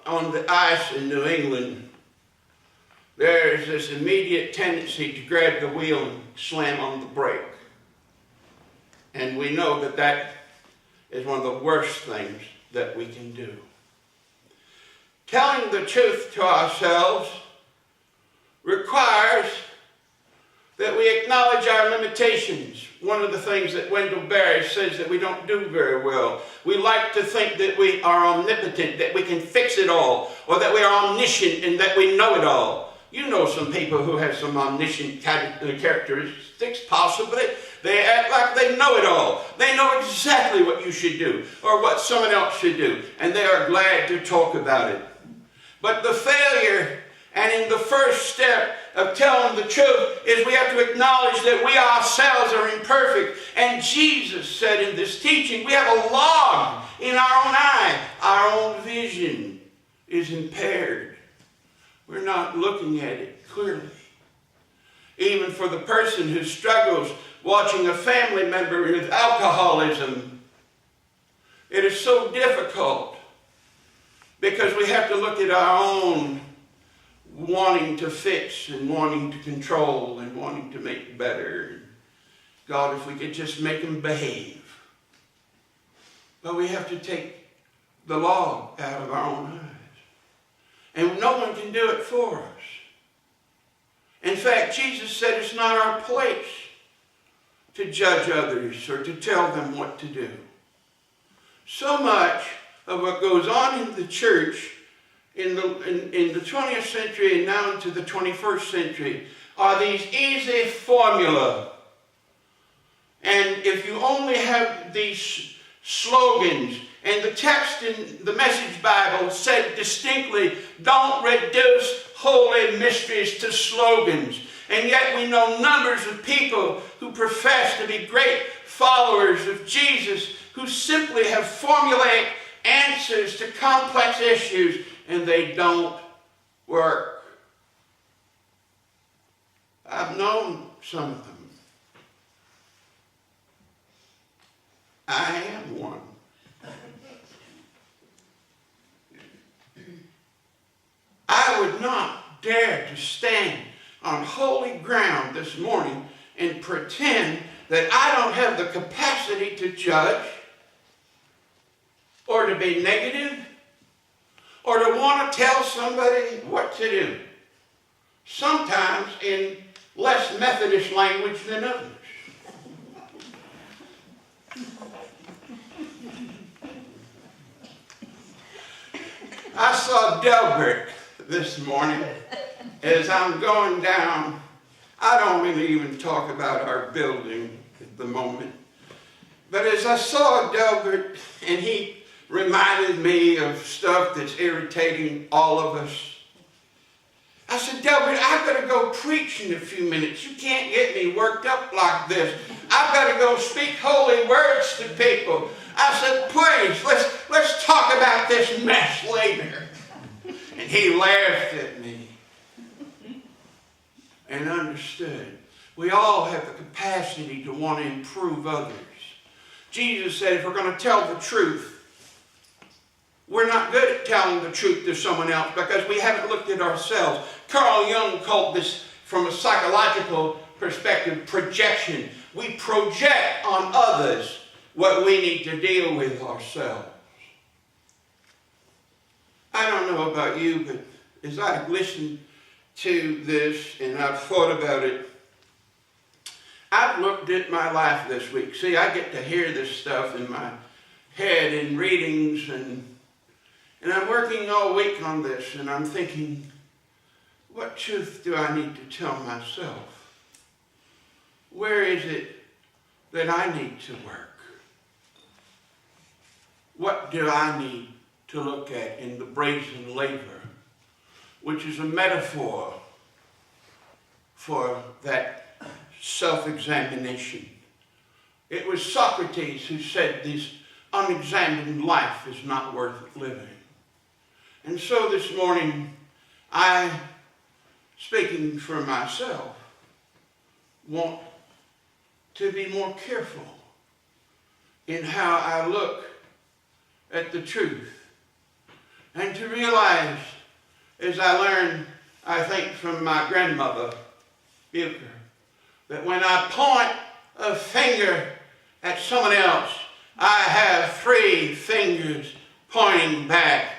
On the ice in New England, there is this immediate tendency to grab the wheel and slam on the brake. And we know that that is one of the worst things that we can do. Telling the truth to ourselves requires that we acknowledge our limitations. One of the things that Wendell Berry says that we don't do very well. We like to think that we are omnipotent, that we can fix it all, or that we are omniscient and that we know it all. You know some people who have some omniscient characteristics, possibly. They act like they know it all. They know exactly what you should do or what someone else should do, and they are glad to talk about it. But the failure, and in the first step of telling the truth, is we have to acknowledge that we ourselves are imperfect. And Jesus said in this teaching, we have a log in our own eye. Our own vision is impaired. We're not looking at it clearly. Even for the person who struggles watching a family member with alcoholism, it is so difficult because we have to look at our own wanting to fix and wanting to control and wanting to make better. God, if we could just make them behave. But we have to take the log out of our own eyes. And no one can do it for us. In fact, Jesus said it's not our place to judge others or to tell them what to do. So much of what goes on in the church in the 20th century and now into the 21st century are these easy formula. And if you only have these slogans, and the text in the Message Bible said distinctly, don't reduce holy mysteries to slogans. And yet we know numbers of people who profess to be great followers of Jesus who simply have formulaic answers to complex issues, and they don't work. I've known some of them. I am one. I would not dare to stand on holy ground this morning and pretend that I don't have the capacity to judge or to be negative or to want to tell somebody what to do. Sometimes in less Methodist language than others. I saw Delbert this morning as I'm going down. I don't really even talk about our building at the moment. But as I saw Delbert, and he reminded me of stuff that's irritating all of us, I said, Delbert, I've got to go preach in a few minutes. You can't get me worked up like this. I've got to go speak holy words to people. I said, please, let's talk about this mess later. And he laughed at me and understood. We all have the capacity to want to improve others. Jesus said if we're going to tell the truth, we're not good at telling the truth to someone else because we haven't looked at ourselves. Carl Jung called this, from a psychological perspective, projection. We project on others what we need to deal with ourselves. I don't know about you, but as I've listened to this and I've thought about it, I've looked at my life this week. See, I get to hear this stuff in my head in readings, and I'm working all week on this, and I'm thinking, what truth do I need to tell myself? Where is it that I need to work? What do I need to look at in the brazen laver, which is a metaphor for that self-examination? It was Socrates who said this unexamined life is not worth living. And so this morning, I, speaking for myself, want to be more careful in how I look at the truth. And to realize, as I learned, I think, from my grandmother, Bucher, that when I point a finger at someone else, I have 3 fingers pointing back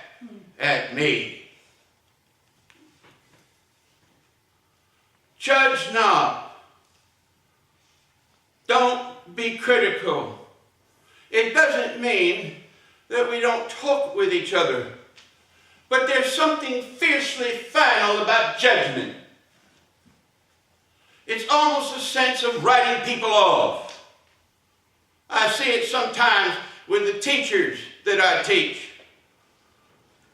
at me. Judge not. Don't be critical. It doesn't mean that we don't talk with each other. But there's something fiercely final about judgment. It's almost a sense of writing people off. I see it sometimes with the teachers that I teach,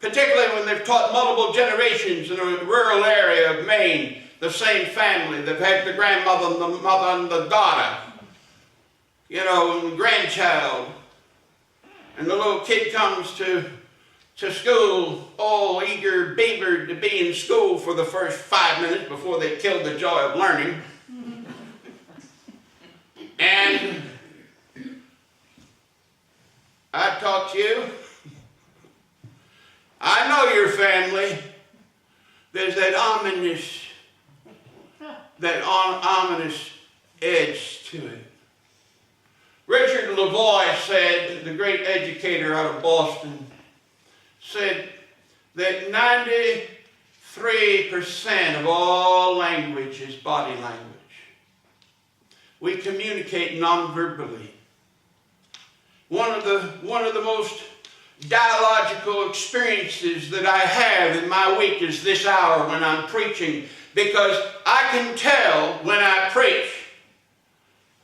particularly when they've taught multiple generations in a rural area of Maine, the same family. They've had the grandmother and the mother and the daughter, and the grandchild. And the little kid comes to school all eager, beavered to be in school for the first 5 minutes before they kill the joy of learning. And I talk to you. I know your family. There's that ominous edge to it. Richard Lavoie said, the great educator out of Boston, said that 93% of all language is body language. We communicate non-verbally. One of the most dialogical experiences that I have in my week is this hour when I'm preaching, because I can tell when I preach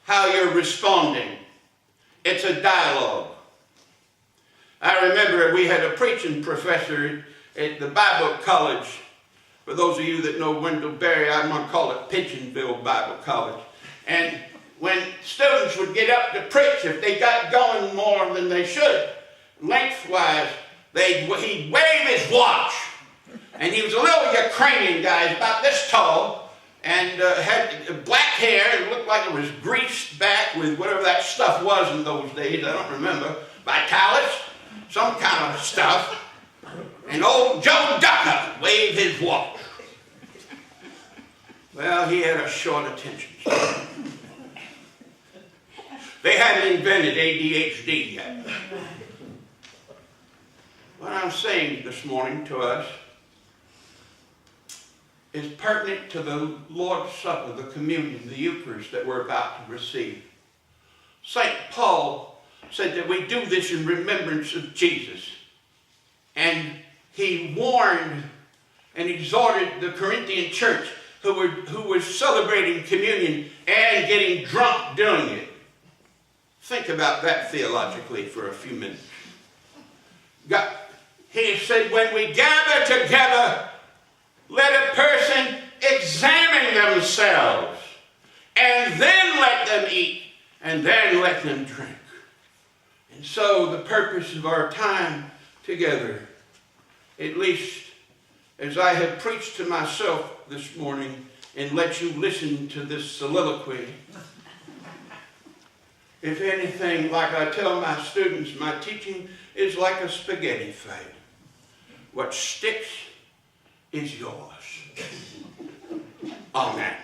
how you're responding. It's a dialogue. I remember we had a preaching professor at the Bible College. For those of you that know Wendell Berry, I'm going to call it Pigeonville Bible College. And when students would get up to preach, if they got going more than they should, lengthwise, he'd wave his watch. And he was a little Ukrainian guy, about this tall, and had black hair. It looked like it was greased back with whatever that stuff was in those days. I don't remember. Vitalis, some kind of stuff. And old Joe Ducker waved his watch. Well, he had a short attention span. They hadn't invented ADHD yet. What I'm saying this morning to us is pertinent to the Lord's Supper, the communion, the Eucharist that we're about to receive. St. Paul said that we do this in remembrance of Jesus. And he warned and exhorted the Corinthian church who was celebrating communion and getting drunk doing it. Think about that theologically for a few minutes. He said, when we gather together, let a person examine themselves, and then let them eat, and then let them drink. And so the purpose of our time together, at least as I have preached to myself this morning and let you listen to this soliloquy, if anything, like I tell my students, my teaching is like a spaghetti fight. What sticks is yours. Amen.